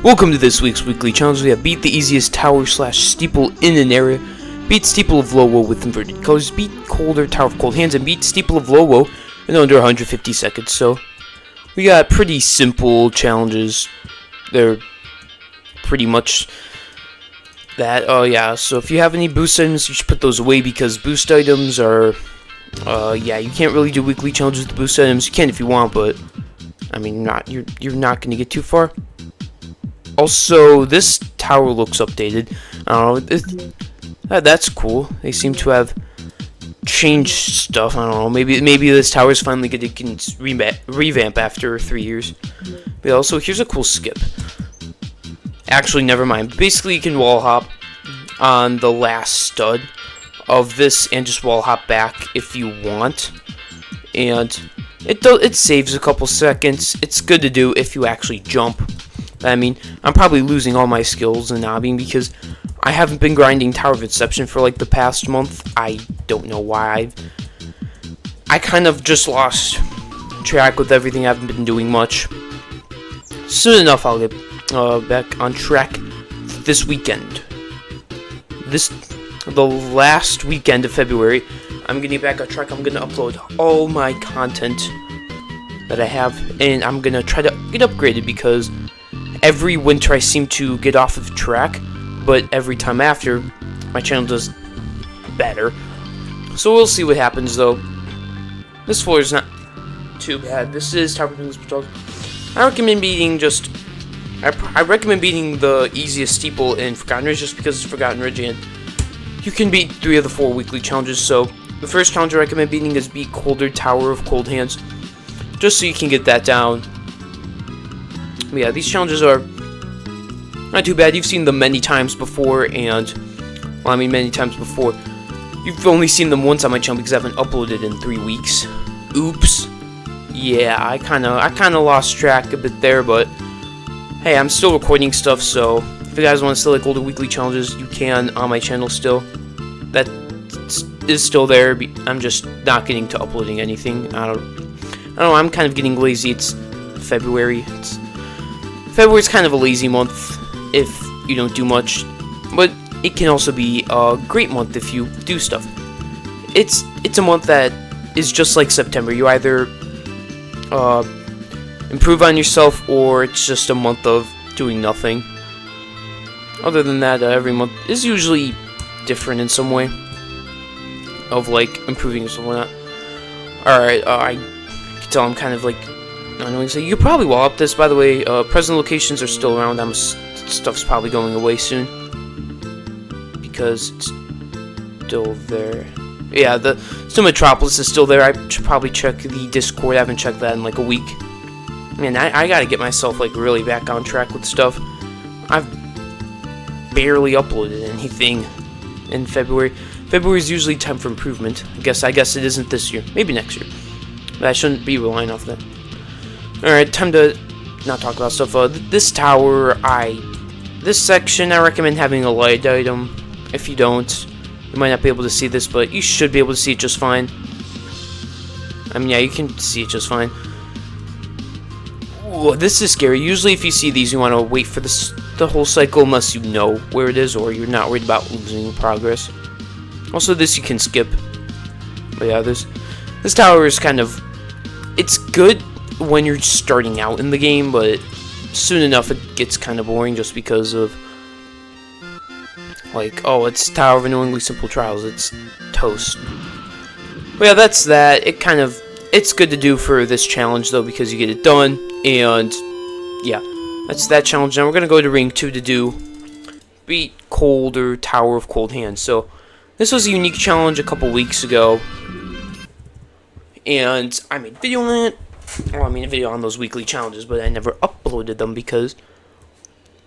Welcome to this week's weekly challenge. We have beat the easiest tower slash steeple in an area, beat steeple of Lowo with inverted colors, beat colder tower of cold hands, and beat steeple of Lowo in under 150 seconds. So we got pretty simple challenges. They're pretty much that. Oh yeah, so if you have any boost items, you should put those away because boost items are yeah, you can't really do weekly challenges with boost items. You can if you want, but I mean, you're not going to get too far. Also, this tower looks updated. I don't know. That's cool. They seem to have changed stuff. I don't know. Maybe this tower is finally going to revamp after 3 years. But also, here's a cool skip. Actually, never mind. Basically, you can wall hop on the last stud of this and just wall hop back if you want. And it saves a couple seconds. It's good to do if you actually jump. I mean, I'm probably losing all my skills in nobbing because I haven't been grinding Tower of Inception for like the past month. I don't know why. I kind of just lost track with everything. I haven't been doing much. Soon enough, I'll get back on track this weekend. The last weekend of February, I'm gonna get back on track. I'm gonna upload all my content that I have, and I'm gonna try to get upgraded because every winter I seem to get off of track, but every time after, my channel does better. So we'll see what happens though. This floor is not too bad. This is Tower of Inception. I recommend beating I recommend beating the easiest steeple in Forgotten Ridge just because it's Forgotten Ridge and you can beat 3 of the 4 weekly challenges. So the first challenge I recommend beating is beat Colder Tower of Cold Hands, just so you can get that down. But yeah, these challenges are not too bad. You've seen them many times before, and well, I mean many times before. You've only seen them once on my channel because I haven't uploaded in 3 weeks. Oops. Yeah, I kind of lost track a bit there, but hey, I'm still recording stuff, so if you guys want to still like older weekly challenges, you can on my channel still. That is still there. I'm just not getting to uploading anything. I don't know. I'm kind of getting lazy. It's February. February's kind of a lazy month if you don't do much, but it can also be a great month if you do stuff. It's a month that is just like September. You either improve on yourself, or it's just a month of doing nothing. Other than that, every month is usually different in some way of like improving yourself or not. Alright, I can tell I'm kind of like annoying. So you could probably wall up this, by the way. Present locations are still around. Stuff's probably going away soon because it's still there. Yeah, the still Metropolis is still there. I should probably check the Discord. I haven't checked that in like a week. Man, I gotta get myself like really back on track with stuff. I've barely uploaded anything in February. February is usually time for improvement. I guess it isn't this year. Maybe next year. But I shouldn't be relying off that. Alright, time to not talk about stuff. This tower, this section, I recommend having a light item. If you don't, you might not be able to see this, but you should be able to see it just fine. I mean, yeah, you can see it just fine. Ooh, this is scary. Usually if you see these, you want to wait for the whole cycle unless you know where it is or you're not worried about losing progress. Also, this you can skip. But yeah, this tower is kind of... It's good when you're starting out in the game, but soon enough it gets kind of boring just because of like, oh, it's Tower of Annoyingly Simple Trials, it's toast. But yeah, that's that. It's good to do for this challenge though because you get it done, and yeah, that's that challenge. Now we're gonna go to Ring 2 to do beat Colder Tower of Cold Hands. So this was a unique challenge a couple weeks ago, and I made a video on it. Well, I mean a video on those weekly challenges, but I never uploaded them because,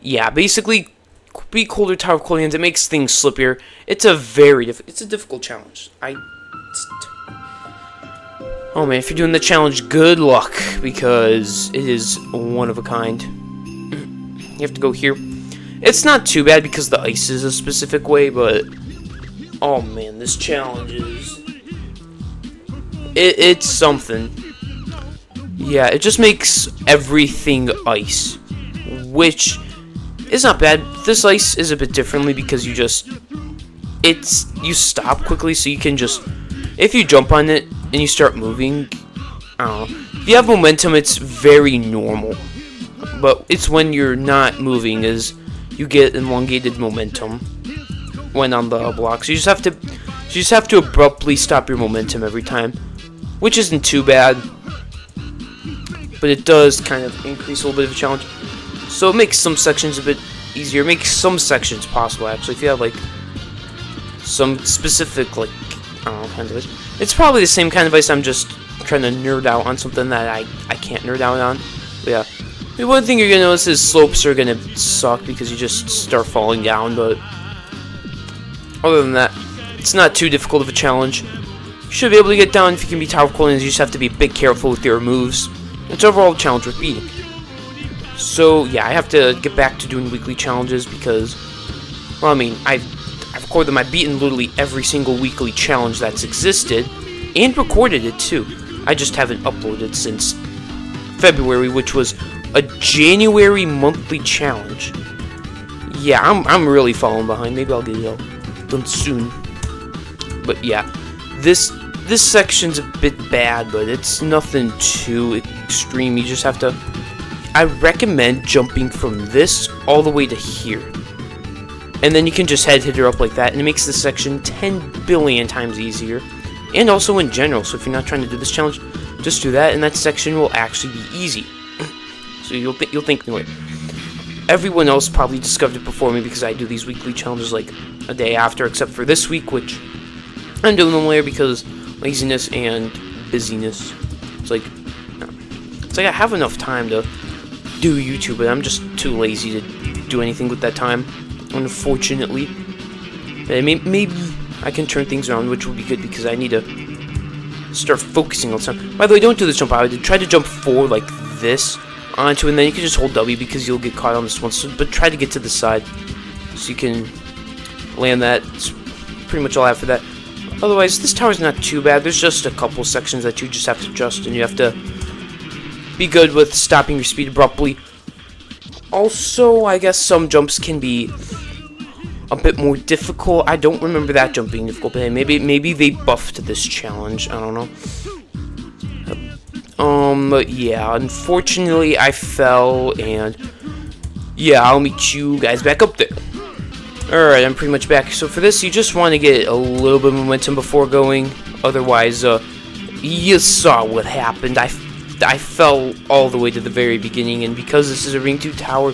yeah, basically, beat Colder Tower of Cold Hands, it makes things slippier. It's a difficult challenge. Oh man, if you're doing the challenge, good luck, because it is one of a kind. You have to go here. It's not too bad because the ice is a specific way, but oh man, this challenge is... It's something. Yeah, it just makes everything ice, which It's not bad. This ice is a bit differently because you stop quickly, so you can just, if you jump on it and you start moving, I don't know. If you have momentum, it's very normal. But it's when you're not moving is you get elongated momentum when on the blocks. You just have to abruptly stop your momentum every time, which isn't too bad. But it does kind of increase a little bit of a challenge. So it makes some sections a bit easier. It makes some sections possible, actually. If you have, like, some specific, like, I don't know, kind of ice. It's probably the same kind of ice. I'm just trying to nerd out on something that I can't nerd out on. But yeah. The one thing you're going to notice is slopes are going to suck because you just start falling down. But other than that, it's not too difficult of a challenge. You should be able to get down if you can be tower coolings. You just have to be a bit careful with your moves. It's overall a challenge worth beating. So yeah, I have to get back to doing weekly challenges because, well, I mean, I've recorded them. I've beaten literally every single weekly challenge that's existed, and recorded it too. I just haven't uploaded since February, which was a January monthly challenge. Yeah, I'm really falling behind. Maybe I'll get it all done soon. But yeah, this section's a bit bad, but it's nothing too extreme. You just have to. I recommend jumping from this all the way to here. And then you can just hit her up like that, and it makes this section 10 billion times easier. And also in general, so if you're not trying to do this challenge, just do that, and that section will actually be easy. So you'll think anyway. Everyone else probably discovered it before me because I do these weekly challenges like a day after, except for this week, which I'm doing them later because laziness and busyness. It's like I have enough time to do YouTube, but I'm just too lazy to do anything with that time, unfortunately. Maybe I can turn things around, which will be good because I need to start focusing all the time. By the way, don't do this jump. I would try to jump forward like this onto, and then you can just hold W because you'll get caught on this one. So, but try to get to the side so you can land that. That's pretty much all I have for that. Otherwise, this tower's not too bad. There's just a couple sections that you just have to adjust, and you have to be good with stopping your speed abruptly. Also, I guess some jumps can be a bit more difficult. I don't remember that jump being difficult, but hey, maybe they buffed this challenge. I don't know. But yeah, unfortunately I fell, and yeah, I'll meet you guys back up there. Alright, I'm pretty much back. So for this, you just want to get a little bit of momentum before going. Otherwise, you saw what happened. I fell all the way to the very beginning, and because this is a Ring 2 tower,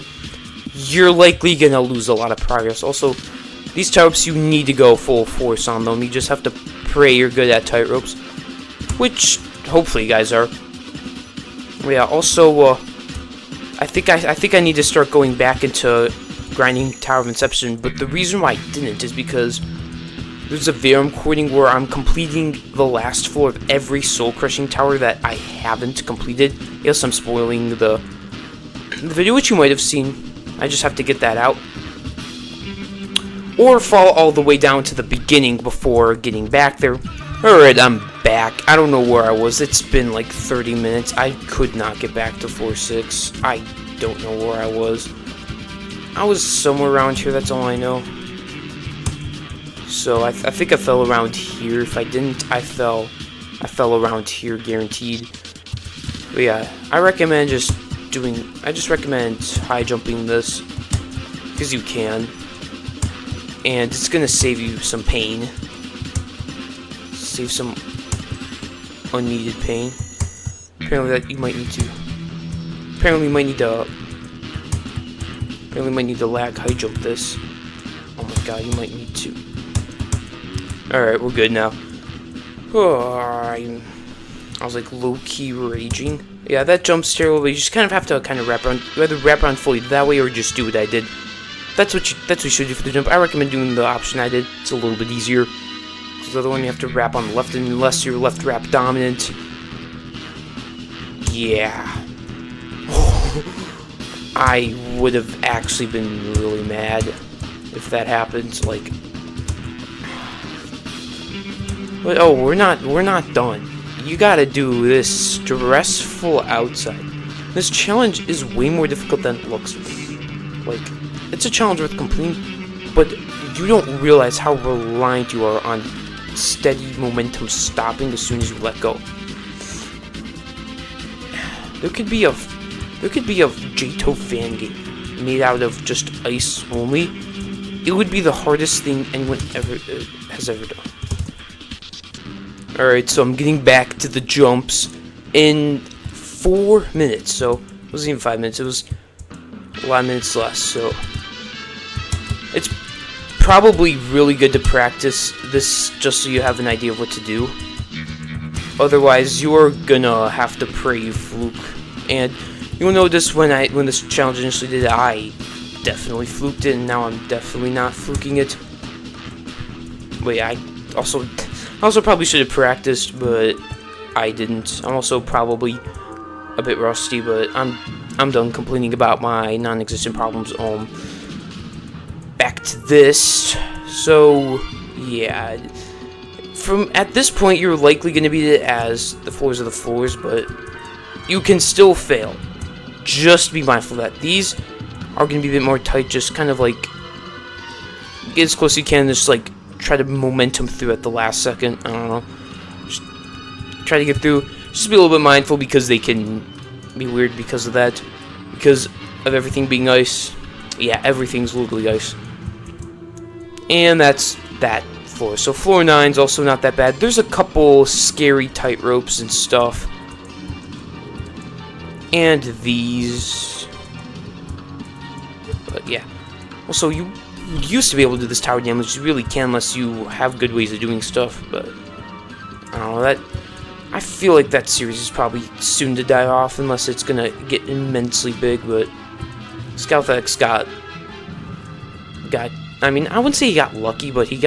you're likely gonna lose a lot of progress. Also, these tight ropes, you need to go full force on them. You just have to pray you're good at tight ropes, which hopefully you guys are. Yeah. Also, I think I need to start going back into grinding Tower of Inception. But the reason why I didn't is because there's a video I'm recording where I'm completing the last floor of every soul crushing tower that I haven't completed. Yes, I'm spoiling the video, which you might have seen. I just have to get that out. Or fall all the way down to the beginning before getting back there. Alright, I'm back. I don't know where I was. It's been like 30 minutes. I could not get back to floor 6. I don't know where I was. I was somewhere around here, that's all I know. So I think I fell around here. If I didn't, I fell around here, guaranteed. But yeah, I just recommend high jumping this, because you can, and it's gonna save you some pain, save some unneeded pain. Apparently that you might need to. Apparently you might need to lag high jump this. Oh my god, you might need to. Alright, we're good now. Oh, I was like low-key raging. Yeah, that jump's terrible, but you just kind of have to wrap around. You either wrap around fully that way or just do what I did. That's what you should do for the jump. I recommend doing the option I did. It's a little bit easier. Because the other one you have to wrap on the left unless you're left wrap dominant. Yeah. I would have actually been really mad if that happened. Like, but oh, we're not done. You gotta do this stressful outside. This challenge is way more difficult than it looks. Like, it's a challenge worth completing, but you don't realize how reliant you are on steady momentum stopping as soon as you let go. There could be a JToH fan game made out of just ice only. It would be the hardest thing anyone has ever done. Alright, so I'm getting back to the jumps in 4 minutes. So it wasn't even 5 minutes, it was a lot of minutes less. So it's probably really good to practice this just so you have an idea of what to do. Otherwise, you're gonna have to pray fluke. And you'll notice when this challenge initially did it, I definitely fluked it, and now I'm definitely not fluking it. Wait, I also probably should have practiced, but I didn't. I'm also probably a bit rusty, but I'm done complaining about my non-existent problems. Back to this. So yeah, at this point you're likely going to beat it as the floors are the floors, but you can still fail. Just be mindful of that. These are going to be a bit more tight. Just kind of like get as close as you can. Just like try to momentum through at the last second. I don't know. Just try to get through. Just be a little bit mindful because they can be weird because of that. Because of everything being ice. Yeah, everything's literally ice. And that's that floor. So floor 9's also not that bad. There's a couple scary tight ropes and stuff. And these. But yeah. Also, you used to be able to do this tower damage. You really can unless you have good ways of doing stuff. But I don't know. I feel like that series is probably soon to die off unless it's gonna get immensely big. But ScoutX got. I mean, I wouldn't say he got lucky, but it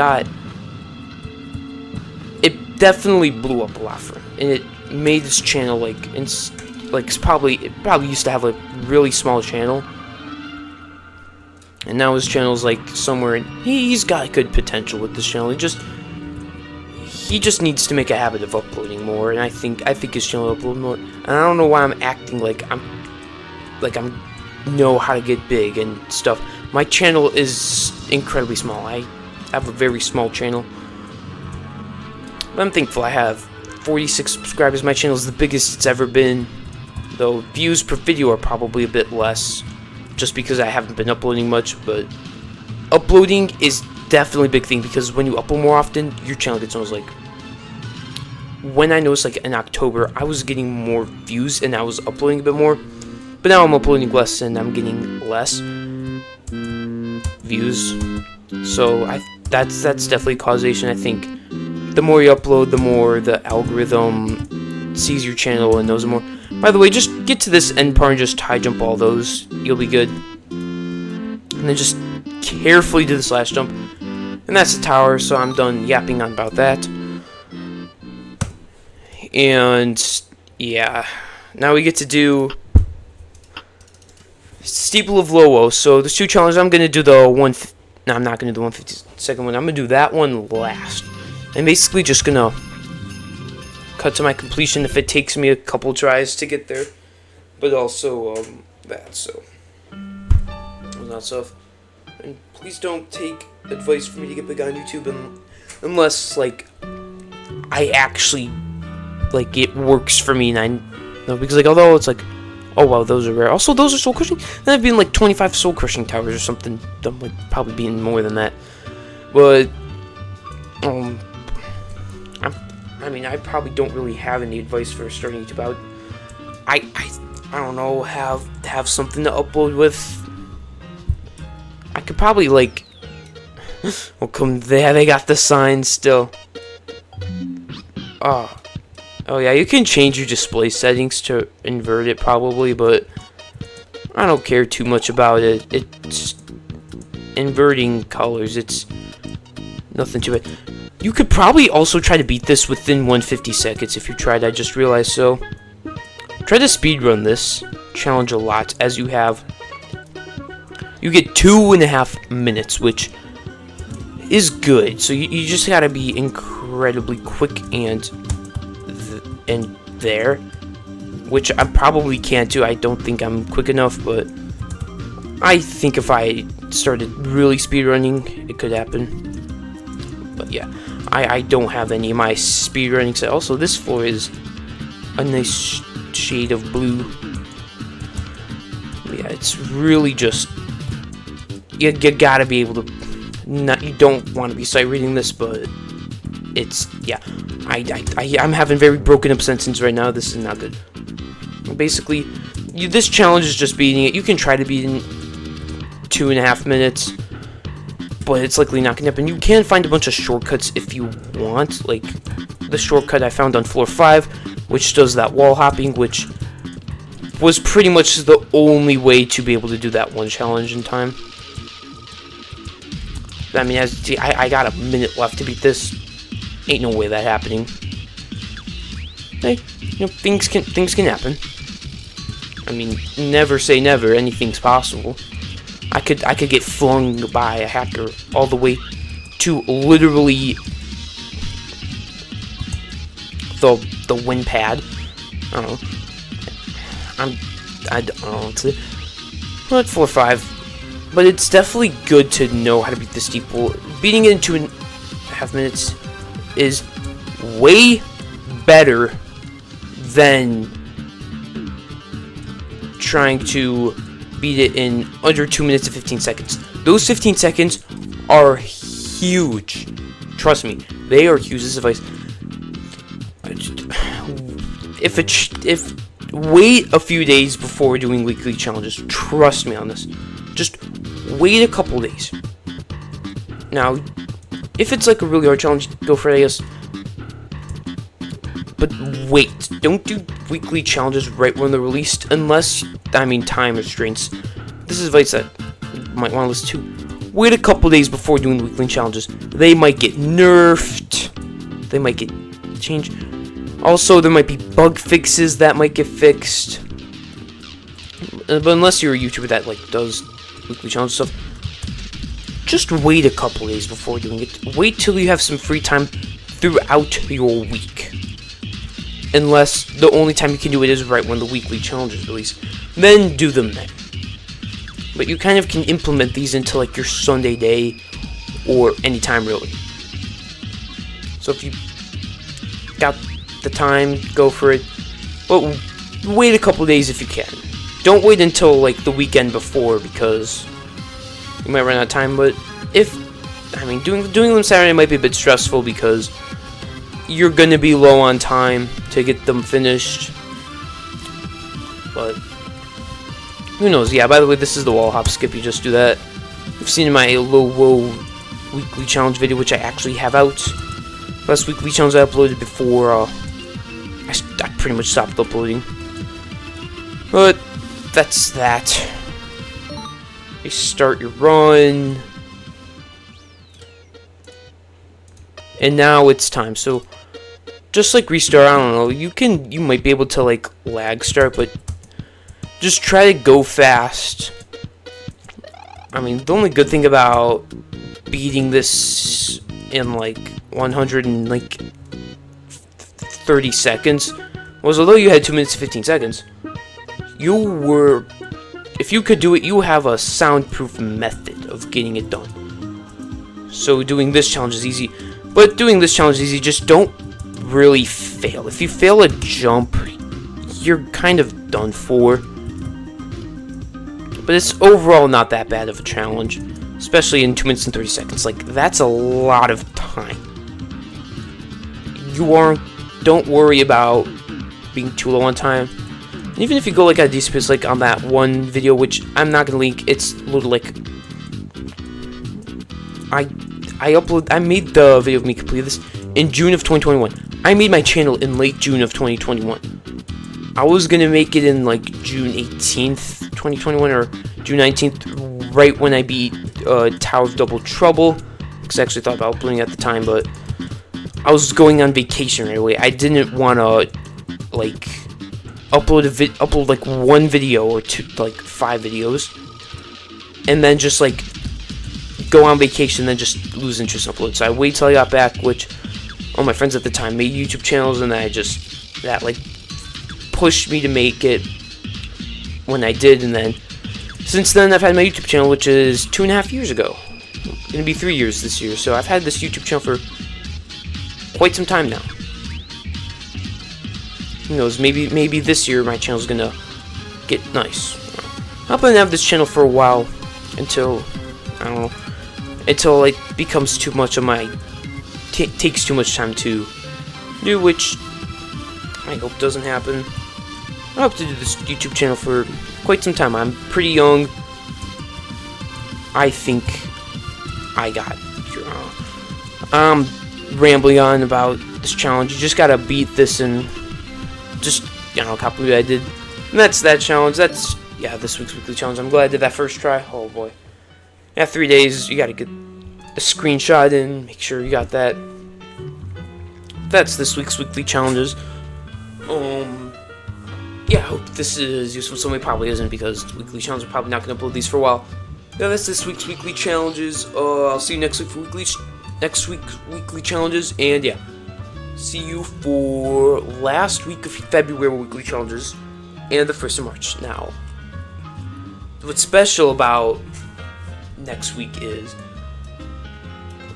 definitely blew up a lot for him, and it made his channel it probably used to have a really small channel, and now his channel's like somewhere. He's got good potential with this channel. He just needs to make a habit of uploading more, and I think his channel will upload more. And I don't know why I'm acting like I'm know how to get big and stuff. My channel is incredibly small. I have a very small channel. But I'm thankful I have 46 subscribers. My channel is the biggest it's ever been. Though views per video are probably a bit less. Just because I haven't been uploading much. But uploading is definitely a big thing. Because when you upload more often, your channel gets almost like... When I noticed like in October, I was getting more views and I was uploading a bit more. But now I'm uploading less and I'm getting less views. So that's definitely causation. I think the more you upload, the more the algorithm sees your channel and knows more. By the way, just get to this end part and just high jump all those. You'll be good. And then just carefully do this last jump. And that's the tower, so I'm done yapping on about that. And yeah, now we get to do Steeple of Lowo. So there's two challenges. I'm gonna do the one. No, I'm not gonna do the 152nd one. I'm gonna do that one last. I'm basically just gonna cut to my completion if it takes me a couple tries to get there. But also that. So not so. And please don't take advice from me to get big on YouTube, unless like I actually like it works for me, and I know, because like although it's like, oh wow, those are rare. Also, those are soul crushing. Then I've been like 25 soul crushing towers or something. I'm like probably being more than that. But I mean, I probably don't really have any advice for starting YouTube. I don't know, have something to upload with. I could probably like. Oh come there, they got the sign still. Oh yeah, you can change your display settings to invert it probably, but I don't care too much about it. It's inverting colors. It's nothing to it. You could probably also try to beat this within 150 seconds if you tried. I just realized so. Try to speedrun this challenge a lot, as you have. You get 2.5 minutes, which is good. So you just gotta be incredibly quick and there, which I probably can't do. I don't think I'm quick enough, but I think if I started really speedrunning, it could happen. But yeah, I don't have any of my speedrunning set. Also, this floor is a nice shade of blue. But yeah, it's really just you gotta be able to. You don't want to be sight reading this, but it's yeah. I'm having very broken up sentences right now. This is not good. Basically, this challenge is just beating it. You can try to beat it in 2.5 minutes, but it's likely not gonna happen. You can find a bunch of shortcuts if you want, like the shortcut I found on floor 5, which does that wall hopping, which was pretty much the only way to be able to do that one challenge in time. I mean, as you see, I got a minute left to beat this. Ain't no way that happening. Hey, you know, things can happen. I mean, never say never. Anything's possible. I could get flung by a hacker all the way to literally the win pad. I don't know. I don't know. Well, it's 4-5. But it's definitely good to know how to beat the steeple. Beating it in 2.5 minutes is way better than trying to beat it in under 2 minutes and 15 seconds. Those 15 seconds are huge. Trust me, they are huge. This advice. If wait a few days before doing weekly challenges. Trust me on this. Just wait a couple days. Now, if it's like a really hard challenge, go for it, I guess. But wait, don't do weekly challenges right when they're released, unless, I mean, time restraints. This is advice that you might want to listen to. Wait a couple days before doing the weekly challenges. They might get nerfed. They might get changed. Also, there might be bug fixes that might get fixed. But unless you're a YouTuber that like does weekly challenge stuff, just wait a couple days before doing it. Wait till you have some free time throughout your week. Unless the only time you can do it is right when the weekly challenges release. Then do them then. But you kind of can implement these into like your Sunday day or anytime really. So if you got the time, go for it. But wait a couple days if you can. Don't wait until like the weekend before, because you might run out of time. But doing them Saturday might be a bit stressful because you're gonna be low on time to get them finished. But who knows? Yeah. By the way, this is the wall hop skip. You just do that. You've seen my low weekly challenge video, which I actually have out. Last weekly challenge I uploaded before I pretty much stopped uploading. But that's that. You start your run. And now it's time. So just like restart, I don't know, you might be able to like lag start, but just try to go fast. I mean, the only good thing about beating this in like 130 seconds was, although you had 2 minutes and 15 seconds, if you could do it, you have a soundproof method of getting it done. So doing this challenge is easy. But doing this challenge is easy, just don't really fail. If you fail a jump, you're kind of done for. But it's overall not that bad of a challenge. Especially in 2 minutes and 30 seconds. Like, that's a lot of time. Don't worry about being too low on time. And even if you go like at a decent pace, like on that one video, which I'm not gonna link, it's loaded like I made the video of me completing this in June of 2021. I made my channel in late June of 2021. I was gonna make it in like June 18th, 2021, or June 19th, right when I beat Tower of Double Trouble, because I actually thought about uploading at the time, but I was going on vacation right away. I didn't want to like upload like one video or two, like 5 videos, and then just like go on vacation, then just lose interest in upload. So I waited till I got back, which all my friends at the time made YouTube channels, and that like pushed me to make it when I did, and then Since then, I've had my YouTube channel, which is 2.5 years ago. It's gonna be 3 years this year, so I've had this YouTube channel for quite some time now. Who knows, maybe this year my channel's gonna get nice. I'm gonna have this channel for a while until, I don't know, until it becomes too much of my, takes too much time to do, which I hope doesn't happen. I hope to do this YouTube channel for quite some time. I'm pretty young. I think I got it. I'm rambling on about this challenge. You just gotta beat this in just, you know, a couple I did. And that's that challenge. That's, yeah, this week's weekly challenge. I'm glad I did that first try. Oh boy. Yeah, 3 days. You gotta get a screenshot in. Make sure you got that. That's this week's weekly challenges. Yeah, I hope this is useful. Somebody probably isn't, because weekly challenges are probably not going to upload these for a while. Yeah, that's this week's weekly challenges. I'll see you next week for weekly challenges, and yeah, see you for last week of February weekly challenges and the 1st of March. Now, what's special about next week is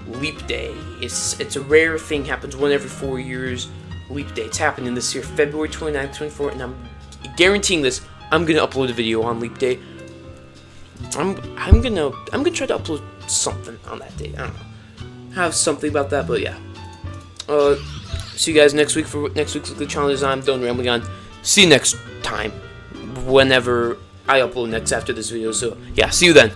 Leap Day. It's a rare thing, happens 1 every 4 years. Leap Day. It's happening this year, February 29th, 24th, and I'm guaranteeing this. I'm gonna upload a video on Leap Day. I'm gonna try to upload something on that day. I don't know, have something about that, but yeah. See you guys next week for next week's weekly challenges. I'm done rambling on. See you next time, whenever I upload next after this video. So yeah, see you then.